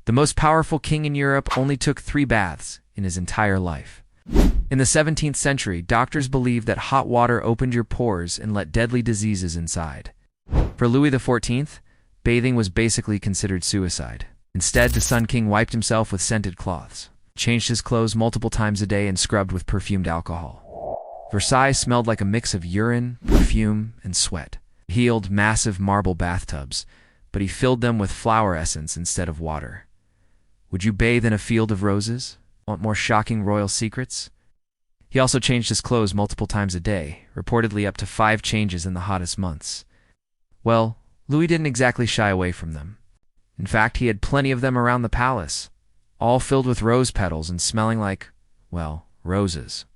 The most powerful king in Europe only took 3 baths in his entire life. In the 17th century, doctors believed that hot water opened your pores and let deadly diseases inside. For Louis XIV, bathing was basically considered suicide. Instead, the Sun King wiped himself with scented cloths, changed his clothes multiple times a day, and scrubbed with perfumed alcohol. Versailles smelled like a mix of urine, perfume, and sweat. He healed massive marble bathtubs, but he filled them with flower essence instead of water. Would you bathe in a field of roses? Want more shocking royal secrets? He also changed his clothes multiple times a day, reportedly up to 5 changes in the hottest months. Well, Louis didn't exactly shy away from them. In fact, he had plenty of them around the palace, all filled with rose petals and smelling like, well, roses.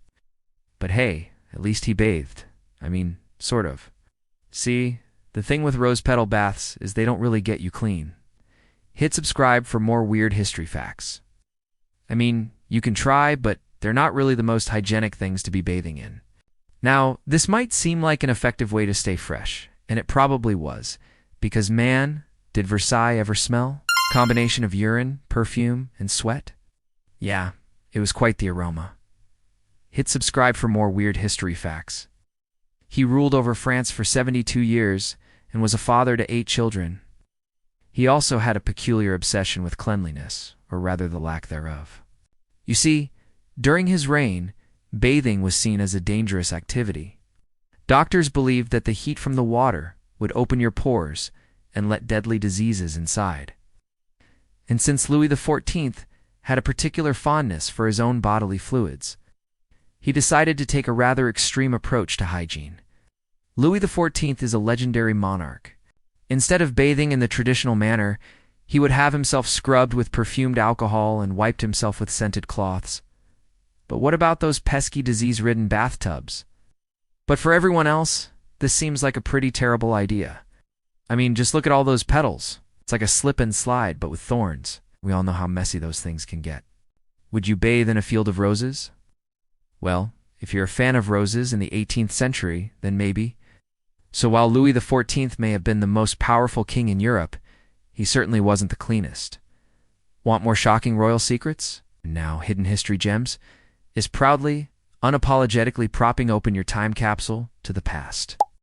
But hey, at least he bathed. I mean, sort of. See, the thing with rose petal baths is they don't really get you clean. Hit subscribe for more weird history facts. I mean, you can try, but they're not really the most hygienic things to be bathing in. Now, this might seem like an effective way to stay fresh, and it probably was, because man, did Versailles ever smell? Combination of urine, perfume, and sweat? Yeah, it was quite the aroma. Hit subscribe for more weird history facts. He ruled over France for 72 years and was a father to 8 children. He also had a peculiar obsession with cleanliness, or rather the lack thereof. You see, during his reign, bathing was seen as a dangerous activity. Doctors believed that the heat from the water would open your pores and let deadly diseases inside. And since Louis XIV had a particular fondness for his own bodily fluids, he decided to take a rather extreme approach to hygiene. Louis XIV is a legendary monarch. Instead of bathing in the traditional manner, he would have himself scrubbed with perfumed alcohol and wiped himself with scented cloths. But what about those pesky disease-ridden bathtubs? But for everyone else, this seems like a pretty terrible idea. I mean, just look at all those petals. It's like a slip and slide, but with thorns. We all know how messy those things can get. Would you bathe in a field of roses? Well, if you're a fan of roses in the 18th century, then maybe. So while Louis XIV may have been the most powerful king in Europe, he certainly wasn't the cleanest. Want more shocking royal secrets? Now Hidden History Gems is proudly, unapologetically propping open your time capsule to the past.